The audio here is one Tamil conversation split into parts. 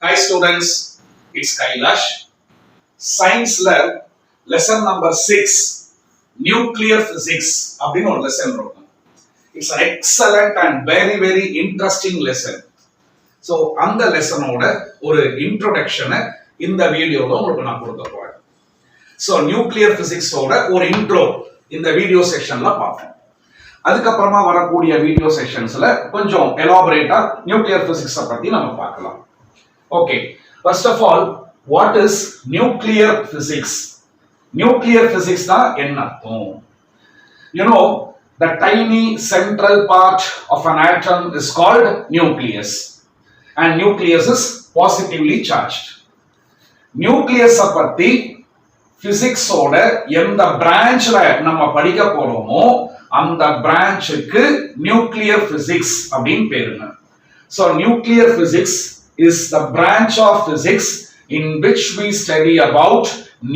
Hi students, it's Kailash. Science lab lesson number 6 nuclear physics அப்படின்னு ஒரு lesson இருக்கும். It's an excellent and very interesting lesson. So அந்த லெசனோட ஒரு இன்ட்ரோடக்ஷனை இந்த வீடியோல உங்களுக்கு நான் கொடுக்க போறேன். So நியூக்ளியர் பிசிக்ஸோட ஒரு இன்ட்ரோ இந்த வீடியோ செக்ஷன்ல பார்ப்போம். அதுக்கப்புறமா வரக்கூடிய வீடியோ செக்ஷன்ஸ்ல கொஞ்சம் எலாபரேட்டா நியூக்ளியர் பிசிக்ஸை பத்தி நம்ம பார்க்கலாம். Okay, first of all, what is nuclear physics? Nuclear physics தான் என்ன அர்த்தம்? You know, the tiny central part of an atom is called nucleus, and nucleus is positively charged. Nucleus பத்தி physics ஓட எந்த branchல நம்ம படிக்க போறோமோ அந்த branchக்கு nuclear physics அப்படின்னு பேருங்க. So nuclear physics is the branch of physics in which we study about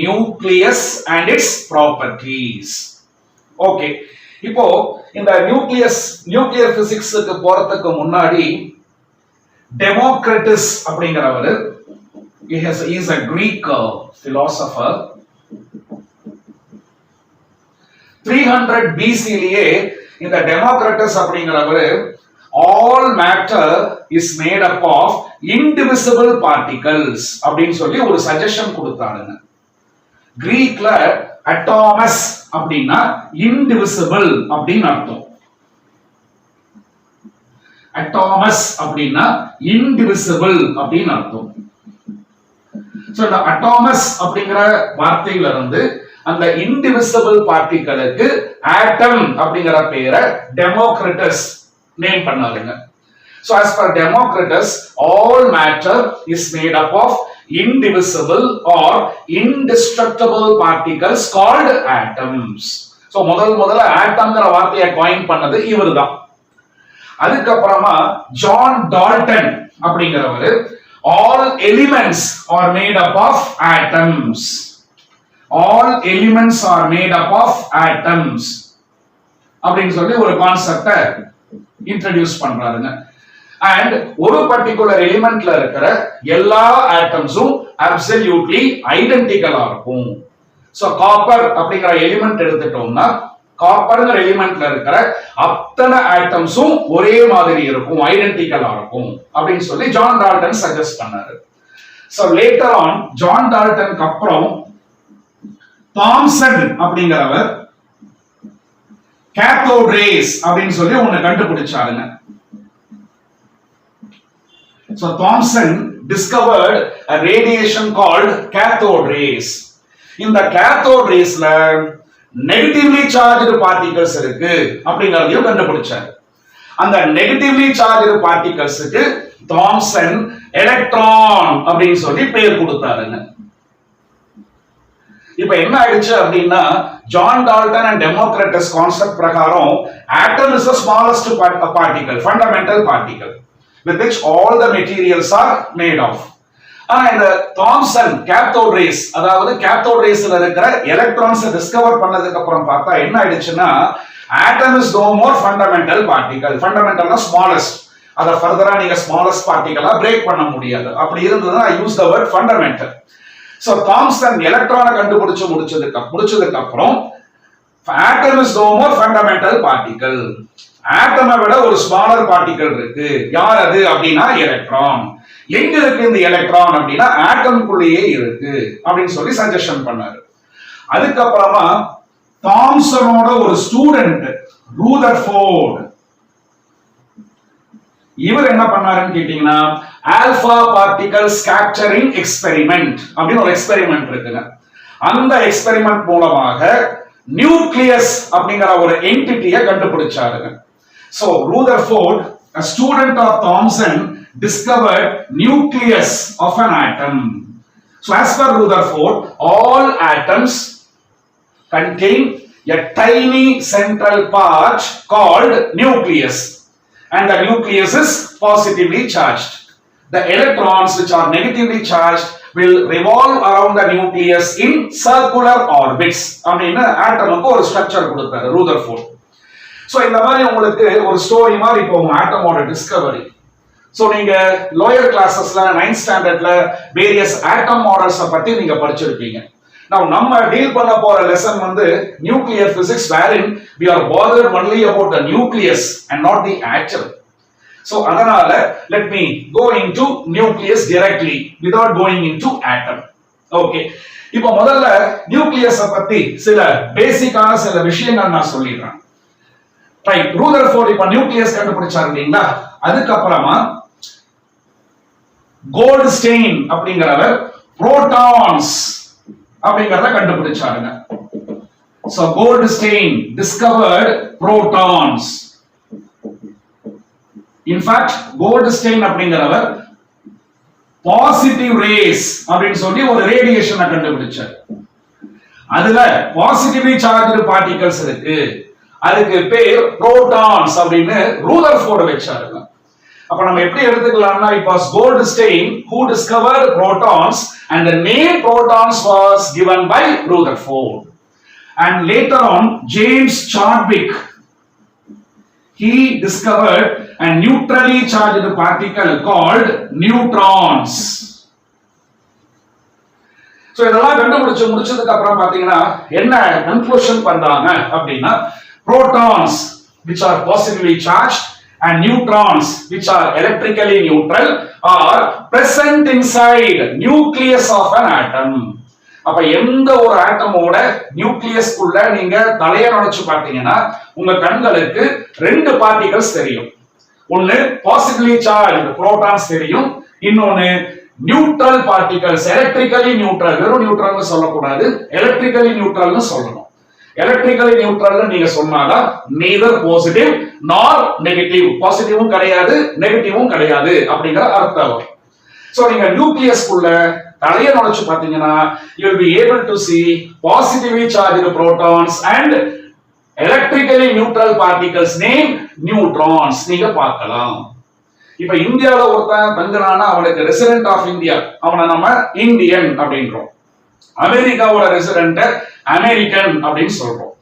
nucleus and its properties. Okay, இப்போ இந்த nuclear physics க்கு போறதுக்கு முன்னாடி Democritus அப்படிங்கறவர் he is a Greek philosopher. 300 BC லியே இந்த Democritus அப்படிங்கறவர் all matter is made up of indivisible particles அப்படின்னு சொல்லி ஒரு சஜஷன் கொடுத்தாருங்க. கிரீக்ல அட்டாமஸ் அப்படின்னா indivisible அப்படின்னு அர்த்தம். அட்டாமஸ் அப்படின்னா indivisible அப்படின்னு அர்த்தம். சோ இந்த அட்டாமஸ் அப்படிங்கிற வார்த்தையில இருந்து அந்த indivisible பார்ட்டிகளுக்கு ஆட்டம் அப்படிங்கிற பேரை டெமோக்ரிட்டஸ் நேம் பண்ணாருங்க. So as per Democritus, all matter is made up of indivisible or indestructible particles called atoms. So முதல்ல ஆட்டம்ங்கற வார்த்தையை காயின் பண்ணது இவர்தான். அதுக்கு அப்புறமா ஜான் டால்டன் அப்படிங்கறவர் all elements are made up of atoms. All elements are made up of atoms அப்படின்னு சொல்லி ஒரு கான்செப்டை இன்ட்ரோடியூஸ் பண்றாருங்க. and ஒரு பர்టిక్యులர் எலிமெண்ட்ல இருக்கிற எல்லா ஆட்டம்ஸும் அப்சல்யூட்லி ஐடென்டிக்கலா இருக்கும். சோ காப்பர் அப்படிங்கற எலிமெண்ட் எடுத்துட்டோம்னா காப்பர்ங்கற எலிமெண்ட்ல இருக்கிற அத்தனை ஆட்டம்ஸும் ஒரே மாதிரி இருக்கும், ஐடென்டிக்கலா இருக்கும் அப்படின்னு சொல்லி ஜான் டால்டன் சஜஸ்ட் பண்ணாரு. சோ லேட்டர் ஆன் ஜான் டால்டனுக்கு அப்புறம் தாம்சன் அப்படிங்கறவர் cathode rays அப்படின்னு சொல்லி ஒன்னு கண்டுபிடிச்சாருங்க. So Thomson discovered a radiation called cathode rays. இந்த cathode raysல negatively charged particles இருக்கு அப்படிங்கறதையும் கண்டுபிடிச்சார். அந்த negatively charged particlesக்கு Thomson electron அப்படின்னு சொல்லி பேர் கொடுத்தாருங்க. இப்ப என்ன ஆயிடுச்சு அப்படின்னா John Dalton and Democritus concept பிரகாரம் atom is the smallest particle, fundamental particle with which all the materials are made of. ஆனா இந்த தாம்சன் cathode rays, அதாவது cathode raysல இருக்கிற எலக்ட்ரான்ஸ் டிஸ்கவர் பண்ணதுக்கு அப்புறம் பார்த்தா என்ன ஆயிடுச்சுன்னா atom is no more fundamental particle. fundamentalனா smallest, அத ஃபர்தரா நீங்க smallest particle-ஆ பிரேக் பண்ண முடியாது. அப்படி இருந்ததுன்னா I use the word fundamental. So Thomson எலக்ட்ரானை கண்டுபிடிச்சு முடிச்சதுக்கு அப்புறம் atom is no more fundamental particle. ஆட்டமை விட ஒரு ஸ்மாலர் பார்ட்டிகல் இருக்கு. யார் அது அப்படின்னா எலக்ட்ரான். எங்க இருக்கு இந்த எலக்ட்ரான் அப்படின்னா ஆட்டம்குள்ளேயே இருக்கு அப்படின்னு சொல்லி சஜஷன் பண்ணாரு. அதுக்கப்புறமா தாம்சனோட ஒரு ஸ்டூடெண்ட் ரூதர்ஃபோர்ட், இவர் என்ன பண்ணாருன்னு கேட்டீங்கன்னா ஆல்பா பார்ட்டிகல் ஸ்கேட்டரிங் எக்ஸ்பெரிமெண்ட் அப்படின்னு ஒரு எக்ஸ்பெரிமெண்ட் இருக்குங்க. அந்த எக்ஸ்பெரிமெண்ட் மூலமாக நியூக்ளியஸ் அப்படிங்கிற ஒரு என்டிட்டியை கண்டுபிடிச்சாருங்க. So Rutherford, a student of Thomson, discovered nucleus of an atom. So as per Rutherford, all atoms contain a tiny central part called nucleus, and the nucleus is positively charged. The electrons which are negatively charged will revolve around the nucleus in circular orbits. அப்படினா ஆட்டமுக்கு ஒரு ஸ்ட்ரக்சர் கொடுத்தாரு ரூதர்ஃபோர்ட். சோ இந்த மாதிரி உங்களுக்கு ஒரு ஸ்டோரி மாதிரி போகும் ஆட்டமோட டிஸ்கவரி. சோ நீங்க லோயர் கிளாसेसல 9th ஸ்டாண்டர்ட்ல வேரியஸ் ஆட்டம் மாடல்ஸ் பத்தி நீங்க படிச்சிருப்பீங்க. Now நம்ம டீல் பண்ண போற லெசன் வந்து nuclear physics wherein we are bothered only about the nucleus and not the atom. So அதனால let me go into nucleus directly without going into atom. Okay. இப்போ முதல்ல நியூக்ளியஸ் பத்தி சில பேசிக்கான சில விஷயங்கள் நான் சொல்லிடுறேன். ரைட், ரூதர்ஃபோர்ட் இப்ப நியூக்ளியஸ் கண்டுபிடிச்சாரு இல்லீங்களா? அதுக்கு அப்புறமா கோல்ட்ஸ்டெயின் அப்படிங்கறவர் புரோட்டான்ஸ் அப்படிங்கறத கண்டுபிடிச்சாருங்க. So Goldstein discovered protons. In fact, Goldstein அப்படிங்கறவர் பாசிட்டிவ் ரேஸ் அப்படின்னு சொல்லி ஒரு ரேடியேஷனை கண்டுபிடிச்சார். அதுல பாசிட்டிவ்லி சார்ஜ்டு பார்ட்டிகல்ஸ் இருக்கு, அதுக்கு பேர் புரோட்டான்ஸ் அப்படின்னு ரூதர்ஃபோர்ட் வச்சாருங்க. அப்ப நம்ம எப்படி எடுத்துக்கலாம்னா, it was Goldstein who discovered protons and the name protons was given by Rutherford. And later on James Chadwick, he discovered a neutrally charged particle called neutrons. So இதெல்லாம் கண்டுபிடிச்சு முடிச்சதுக்கு அப்புறம் பாத்தீங்கன்னா என்ன கன்க்ளூஷன் பண்றாங்க அப்படின்னா, protons which are positively charged and neutrons which are electrically neutral are present inside nucleus of an atom. அப்ப எந்த ஒரு ஆட்டமோட நியூக்ளியஸ்க்குள்ள நீங்க தலைய நுழைச்சு பார்த்தீங்கன்னா உங்க கண்களுக்கு ரெண்டு பார்ட்டிகல்ஸ் தெரியும். ஒன்னு பாசிட்டிவ்லி சார்ஜ்டு புரோட்டான்ஸ் தெரியும், இன்னொன்னு நியூட்ரல் பார்ட்டிகல்ஸ், எலக்ட்ரிக்கலி நியூட்ரல். வெறும் நியூட்ரல்னு சொல்லக்கூடாது, எலக்ட்ரிக்கலி நியூட்ரல்னு சொல்லணும். எலக்ட்ரிக்கலி நியூட்ரல் நீங்க சொன்னாதான் நெய்தர் பாசிட்டிவ் நார் நெகட்டிவ், பாசிட்டிவும் கிடையாது நெகட்டிவும் கிடையாது அப்படிங்கிற அர்த்தம் வரும். சோ நீங்க நியூக்ளியஸ்க்குள்ள தலைய நுழைச்சு பாத்தீங்கன்னா you will be able to see positively charged protons and electrically neutral particles named neutrons நீங்க பார்க்கலாம். இப்ப இந்தியால ஒருத்தன் தங்குறானா அவனுக்கு ரெசிடென்ட் ஆஃப் இந்தியா, அவனை நம்ம இந்தியன் அப்படின்றோம். அமெரிக்காவோட ரெசிடென்ட் அமெரிக்கன் அப்படின்னு சொல்றோம்.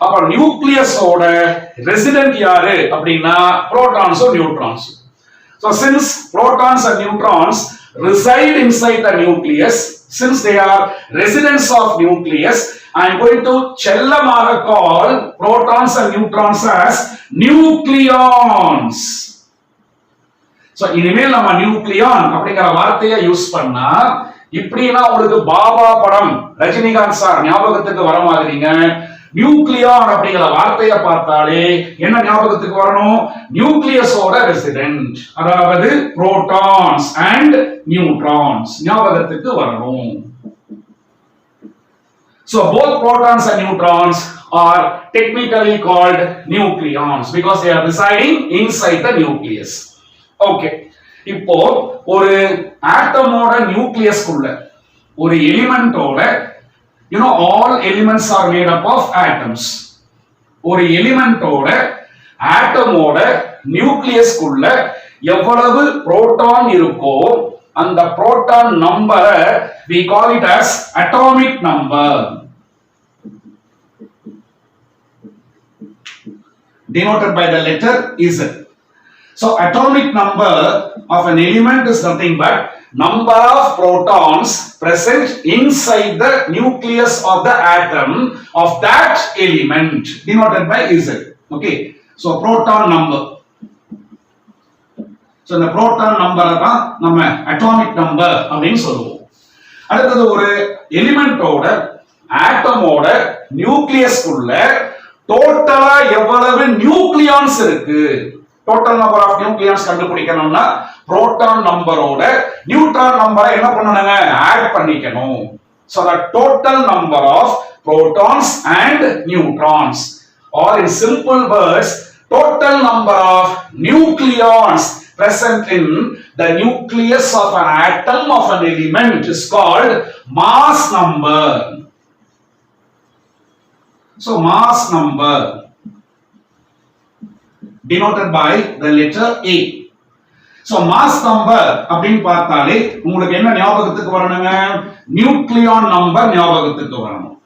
அப்ப நியூக்ளியஸோட ரெசிடென்ட் யாரு அப்படின்னா புரோட்டான்ஸோ neutrons. So since protons and neutrons reside inside the nucleus, since they are residents of nucleus, I am going to chellamaaga call protons and neutrons as nucleons. So இனிமேல் நம்ம நியூக்ளியான் அப்படிங்கிற வார்த்தையை யூஸ் பண்ணா இப்படினா உங்களுக்கு பாபா படம் ரஜினிகாந்த் சார் ஞாபகத்துக்கு வர மாதிரிங்க. நியூக்ளியான் அப்படிங்கிற வார்த்தையை பார்த்தாலே என்ன ஞாபகத்துக்கு வரணும்? நியூக்ளியஸோட ரெசிடென்ட், அதாவது புரோட்டான்ஸ் அண்ட் நியூட்ரான்ஸ் ஞாபகத்துக்கு வரணும். So both protons and neutrons are technically called nucleons because they are residing inside the nucleus. Okay. இப்போ ஒரு ஆட்டமோட நியூக்ளியஸ்க்குள்ள ஒரு எலிமெண்டோட all elements are made up of atoms. ஒரு எலிமெண்டோட ஆட்டமோட நியூக்ளியஸ்க்குள்ள எவ்வளவு புரோட்டான் இருக்கோ அந்த புரோட்டான் நம்பரை we call it as atomic number, denoted by the letter Z. So atomic number of an element is nothing but number of protons present inside the nucleus of the atom of that element, denoted by Z. Okay, so proton number. So the proton number தான் நம்ம atomic number அப்படின்னு சொல்லுவோம். அடுத்தது ஒரு எலிமெண்டோட ஆட்டமோட நியூக்ளியஸ்க்குள்ள டோட்டலா எவ்வளவு நியூக்ளியான்ஸ் இருக்கு, டோட்டல் நம்பர் ஆஃப் நியூக்ளியான்ஸ் கண்டுபிடிக்கணும்னா புரோட்டான் நம்பரோட நியூட்ரான் நம்பரை என்ன பண்ணணுங்க? ஆட் பண்ணிக்கணும். So the total number of protons and neutrons, or in simple words, total number of nucleons present in the nucleus of an atom of an element is called mass number. So mass number denoted by the letter A. So mass number அப்படினு பார்த்தாலே உங்களுக்கு என்ன ஞாபகத்துக்கு வரணுங்க? நியூக்ளியான் நம்பர் ஞாபகத்துக்கு வரணும்.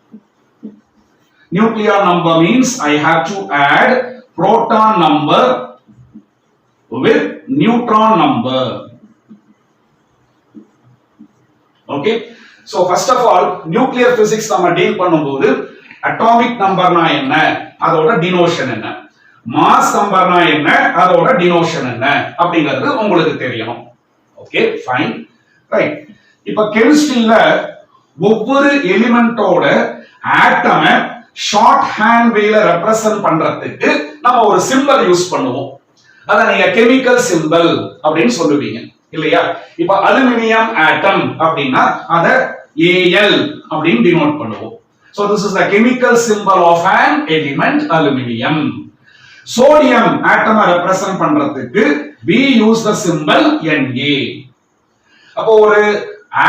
Nucleon number means I have to add proton number with neutron number. Okay, so first of all nuclear physics நம்ம டீல் பண்ணும்போது atomic நம்பர்னா என்ன, அதோட டினோஷன் என்ன, மாஸ் நம்பர்னா என்ன, அதோட டினோஷன் என்ன அப்படிங்கிறது உங்களுக்கு தெரியணும். Okay fine right. இப்ப கெமிஸ்ட்ரியில ஒவ்வொரு எலிமெண்டோட ஆட்டம ஷார்ட் ஹேண்ட் வேல ரெப்ரசன்ட் பண்றதுக்கு நம்ம ஒரு சிம்பல் யூஸ் பண்ணுவோம். அத நீங்க கெமிக்கல் சிம்பல் அப்படின்னு சொல்லுவீங்க இல்லையா? இப்ப அலுமினியம் ஆட்டம் அப்படின்னா அத Al அப்படின்னு டினோட் பண்ணுவோம். So this is the chemical symbol of an element aluminium. Sodium atom represent பண்றதுக்கு we use the symbol Na. அப்போ ஒரு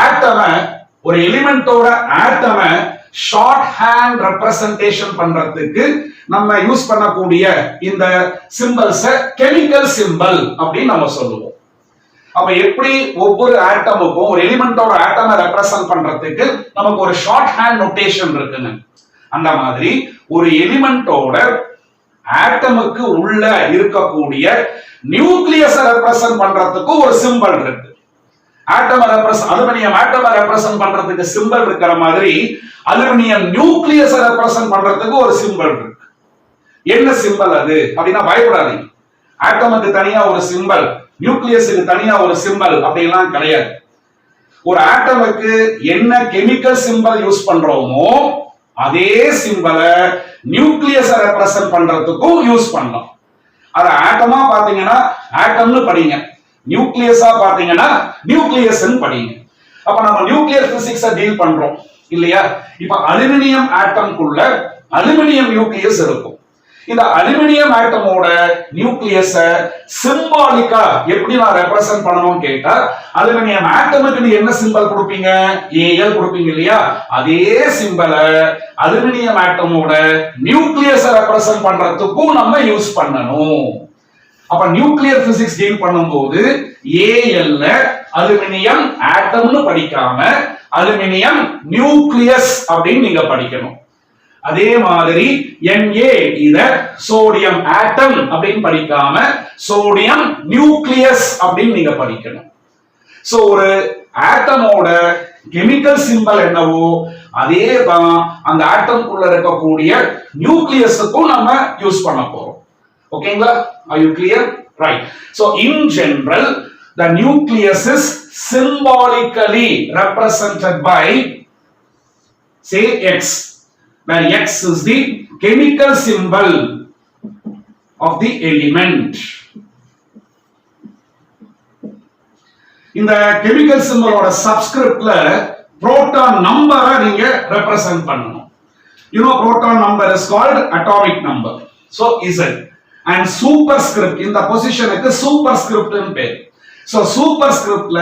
ஆட்டம ஒரு எலிமெண்டோட ஆட்டம ஷார்ட் ஹேண்ட் ரெப்ரசன்டேஷன் பண்றதுக்கு நம்ம யூஸ் பண்ணக்கூடிய இந்த சிம்பல்ஸ் கெமிக்கல் சிம்பல் அப்படின்னு நம்ம சொல்லுவோம். அப்ப எப்படி ஒவ்வொரு ஆட்டமுக்கும் ஒரு எலிமெண்டோட ஆட்டமை ரெப்ரசன்ட் பண்றதுக்கு நமக்கு ஒரு ஷார்ட் ஹேண்ட் நோட்டேஷன் இருக்குங்க, அந்த மாதிரி ஒரு எலிமெண்டோட ஆட்டமுக்கு உள்ள இருக்கக்கூடிய நியூக்ளியஸை ரெப்ரசன்ட் பண்றதுக்கு ஒரு சிம்பல் இருக்கு. ஆட்டமை ரெப்ரசன்ட் அலுமினியம் ஆட்டமை ரெப்ரசன்ட் பண்றதுக்கு சிம்பல் இருக்கிற மாதிரி அலுமினியம் நியூக்ளியஸை ரெப்ரசன்ட் பண்றதுக்கு ஒரு சிம்பல் இருக்கு. என்ன சிம்பல் அது அப்படின்னா பயப்படாதீங்க. ஆட்டமுக்கு தனியா ஒரு சிம்பல், நியூக்ளியஸுக்கு தனியா ஒரு சிம்பல் அப்படிலாம் கிடையாது. ஒரு ஆட்டமுக்கு என்ன கெமிக்கல் சிம்பல் யூஸ் பண்றோமோ அதே சிம்பலை நியூக்ளியஸை ரெப்ரசன்ட் பண்றதுக்கும் யூஸ் பண்ணலாம். அத ஆட்டமா பாத்தீங்கன்னா ஆட்டம்னு படிங்க, நியூக்ளியஸா பாத்தீங்கன்னா நியூக்ளியஸ்னு படிங்க. அப்ப நம்ம நியூக்ளியர் பிசிக்ஸை டீல் பண்றோம் இல்லையா? இப்ப அலுமினியம் ஆட்டம்குள்ள அலுமினியம் நியூக்ளியஸ் இருக்கும். இந்த அலுமினியம் ஆட்டமோட நியூக்ளியஸ சிம்பாலிக்கா எப்படி நான் ரெப்ரசன்ட் பண்ணணும் கேட்டா அலுமினியம் ஆட்டமுக்கு நீங்க என்ன சிம்பல் கொடுப்பீங்க? Al கொடுப்பீங்க இல்லையா? அதே சிம்பலை அலுமினியம் ஆட்டமோட நியூக்ளியஸ ரெப்ரசன்ட் பண்றதுக்கும் நம்ம யூஸ் பண்ணணும். அப்ப நியூக்ளியர் பிசிக்ஸ் டீல் பண்ணும்போது Al அலுமினியம் ஆட்டம்னு படிக்காம அலுமினியம் நியூக்ளியஸ் அப்படின்னு நீங்க படிக்கணும். அதே மாதிரி Na இத சோடியம் ஆட்டம் அப்படின்னு படிக்காம சோடியம் நியூக்ளியஸ் அப்படின்னு நீங்க படிக்கணும். சோ ஒரு ஆட்டமோட கெமிக்கல் சிம்பல் என்னவோ அதே தான் அந்த ஆட்டம்குள்ள இருக்கக்கூடிய நியூக்ளியஸுக்கும் நம்ம யூஸ் பண்ண போறோம். ஓகேங்களா? Are you clear? Right. So in general the nucleus is symbolically represented by say X, where X is the chemical symbol of the element. இந்த கெமிக்கல் சிம்பலோட சப்ஸ்கிரிப்ட்ல புரோட்டான் நம்பரை நீங்க ரெப்ரசன்ட் பண்ணணும். You know proton number is called atomic number. So Z and superscript இந்த பொசிஷனுக்கு சூப்பர்ஸ்கிரிப்ட் னு பேர். So superscriptல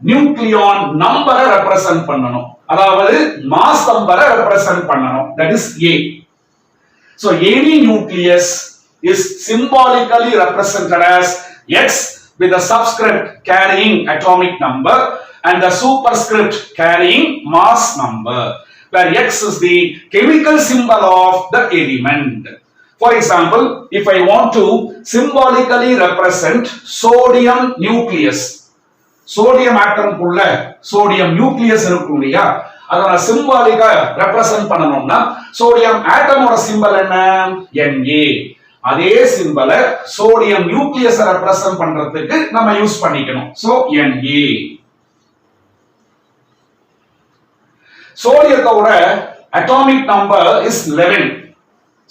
நியூக்ளியான் நம்பரை ரெப்ரசன்ட் பண்ணணும், அதாவது மாஸ் நம்பரை ரெப்ரசன்ட் பண்ணணும். That is A. So any nucleus is symbolically represented as X with the subscript carrying atomic number and the superscript carrying mass number, where X is the chemical symbol of the element. For example, if I want to symbolically represent sodium nucleus, sodium atom குள்ள sodium nucleus இருக்கும் இல்லையா, அத நான் சிம்பாலிக்கா ரெப்ரசன்ட் பண்ணனும்னா சோடியம் ஆட்டமோட சிம்பல் என்ன? Na. அதே சிம்பலை சோடியம் நியூக்ளியஸை ரெப்ரசன்ட் பண்றதுக்கு நம்ம யூஸ் பண்ணிக்கணும். So Na. சோடியத்தோட atomic number is 11.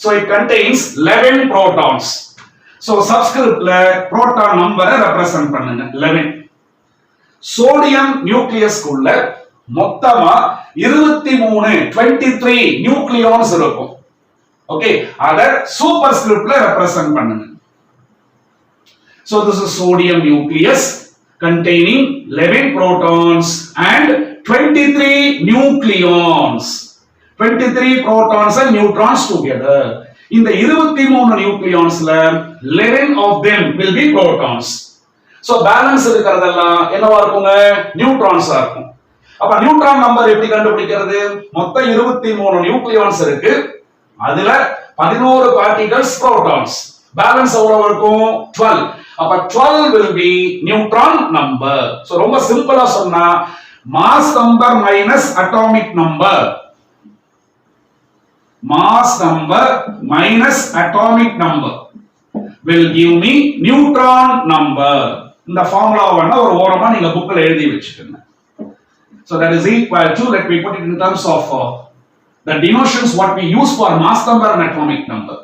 So it contains 11 protons. So subscriptல proton number represent பண்ணுங்க 11. சோடியம் நியூக்ளியஸ் குள்ள மொத்தமா 23 நியூக்ளியான்ஸ் இருக்கும். ஓகே, அத சூப்பர்ஸ்கிரிப்ட்ல ரெப்ரசன்ட் பண்ணுங்க. So this is sodium nucleus containing 11 protons and 23 nucleons. 23 protons and neutrons together. இந்த 23 நியூக்ளியான்ஸ்ல 11 of them will be protons. So balance இருக்கிறதெல்லாம் என்னவா இருக்குங்க? நியூட்ரான்ஸா இருக்கும். அப்ப நியூட்ரான் நம்பர் எப்படி கண்டுபிடிக்கிறது? மொத்தம் 23 நியூக்ளியான்ஸ் இருக்கு, அதுல 11 பார்ட்டிகல்ஸ் புரோட்டான்ஸ், பேலன்ஸ் எவ்வளவு இருக்கும்? 12. அப்ப 12 will be neutron number. So ரொம்ப சிம்பிளா சொன்னா mass number minus atomic number. Mass number minus atomic number will give me neutron number. இந்த ஃபார்முலா வேணா ஒரு ஓரமா நீங்க புக்ல எழுதி வச்சுக்கோங்க. So that is equal to, let me put it in terms of the denotions what we use for mass number and atomic number.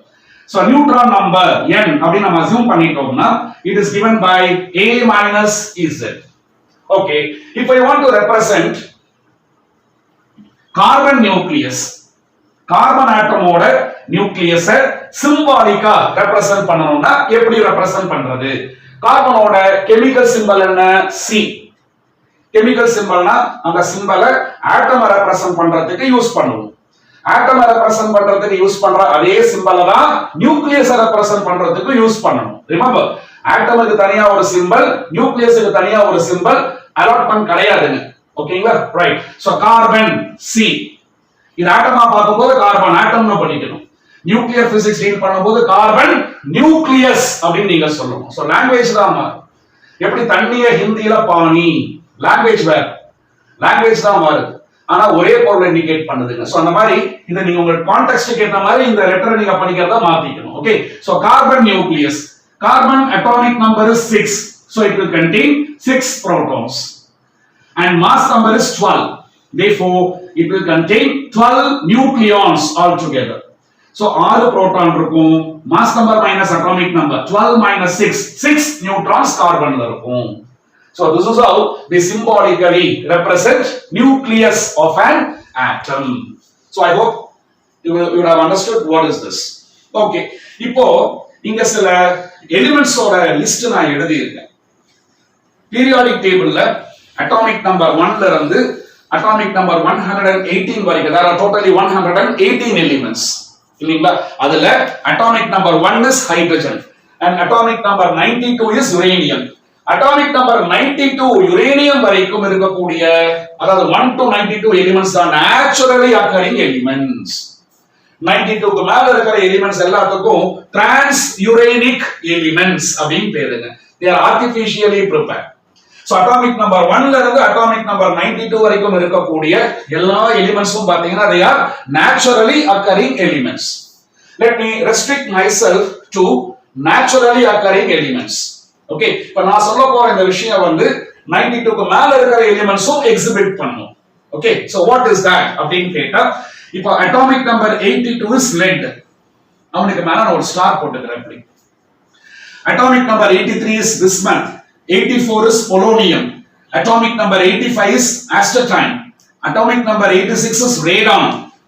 So neutron number n அப்படி நம்ம assume பண்ணிட்டோம்னா it is given by a minus z. Okay, if I want to represent carbon nucleus, carbon ஆட்டமோட நியூக்ளியஸ சிம்பாலிக்கா ரெப்ரசன்ட் பண்ணனும்னா எப்படி ரெப்ரசன்ட் பண்றது? கார்பனோட கெமிக்கல் சிம்பல் என்ன? C. கெமிக்கல் சிம்பல்னா அந்த சிம்பலை ஆட்டமை ரெப்ரசன்ட் பண்றதுக்கு யூஸ் பண்ணுவோம். ஆட்டமை ரெப்ரசன்ட் பண்றதுக்கு யூஸ் பண்ற அதே சிம்பலை தான் நியூக்ளியஸை ரெப்ரசன்ட் பண்றதுக்கு யூஸ் பண்ணணும். ரிமெம்பர், ஆட்டமுக்கு தனியா ஒரு சிம்பல், நியூக்ளியஸுக்கு தனியா ஒரு சிம்பல் அலாட்மெண்ட் கிடையாதுங்க. ஓகேங்களா? ரைட். So carbon C. இது ஆட்டமா பார்க்கும்போது கார்பன் ஆட்டம்னு படிக்கணும். நியூக்ளியர் பிசிக்ஸ் டீல் பண்ணும்போது கார்பன் நியூக்ளியஸ் அப்படின்னு நீங்க சொல்லணும். சோ லாங்குவேஜ் தான் மாறும். எப்படி தண்ணிய ஹிந்தியில பானி, லாங்குவேஜ் வேற, லாங்குவேஜ் தான் மாறுது, ஆனா ஒரே பொருளை இண்டிகேட் பண்ணுதுங்க. சோ அந்த மாதிரி இத நீங்க உங்க கான்டெக்ஸ்ட்க்கு ஏத்த மாதிரி இந்த லெட்டரை நீங்க படிக்கிறத மாத்திக்கணும். Okay, so carbon nucleus, carbon atomic number is 6, so it will contain 6 protons and mass number is 12. Therefore, it will contain 12 nucleons altogether. So, 6 proton இருக்கும், mass number minus atomic number, 12 minus 6, 6 neutrons carbon இருக்கும். So, this is how they symbolically represent nucleus of an atom. So, I hope you would have understood what is this. Okay, இப்போ இங்க சில elements ஓட list நான் எழுதி இருக்கேன். Periodic tableல atomic number 1 ல இருந்து atomic number 118 வரைக்கும், there are totally 118 elements. இல்லீங்களா? அதுல atomic number 1 is hydrogen and atomic number 92 is uranium. atomic number 92 uranium வரைக்கும் இருக்கக்கூடிய, அதாவது 1 to 92 elements are naturally occurring elements. 92 க்கு மேல இருக்கிற எலிமெண்ட்ஸ் எல்லாத்துக்கும் transuranic elements அப்படினு பேருங்க. They are artificially prepared. So atomic number 1 ல இருந்து atomic number 92 வரைக்கும் இருக்கக்கூடிய எல்லா எலிமெண்ட்ஸும் பாத்தீங்கன்னா they are naturally occurring elements. Let me restrict myself to naturally occurring elements. Okay, இப்ப நான் சொல்ல போற இந்த விஷயம் வந்து 92 க்கு மேல இருக்கிற எலிமெண்ட்ஸும் எக்ஸிபிட் பண்ணும். Okay, so what is that அப்படினு கேட்டா, இப்போ atomic number 82 is lead. அவனுக்கு மேல நான் ஒரு ஸ்டார் போட்டுக்கிறேன் இப்படி. Atomic number 83 is bismuth. 84 is polonium. Atomic number 85 is astatine. Atomic number 86 is radon.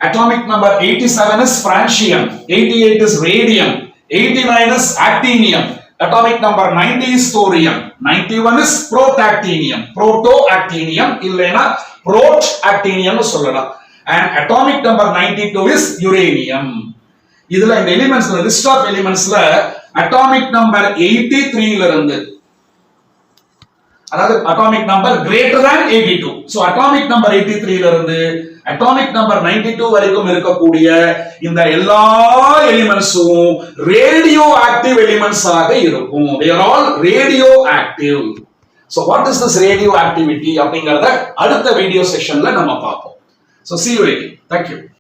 Atomic number 87 is francium. 88 is radium. 89 is actinium. Atomic number 90 is thorium. 91 is protactinium. Protoactinium இல்லைனா protactinium சொல்லலாம். And atomic number 92 is uranium. இதுல இந்த எலிமெண்ட்ஸ், லிஸ்ட் ஆஃப் எலிமெண்ட்ஸ்ல atomic number 83 ல இருந்து, அதாவது atomic number greater than 82. So atomic number 83 ல இருந்து atomic number 92 வரைக்கும் இருக்கக்கூடிய இந்த எல்லா எலிமெண்ட்ஸும் ரேடியோ ஆக்டிவ் எலிமெண்ட்ஸ் ஆக இருக்கும். They are all radioactive. So what is this radioactivity அப்படிங்கறத அடுத்த வீடியோ செஷன்ல நம்ம பார்ப்போம். So see you again. Thank you.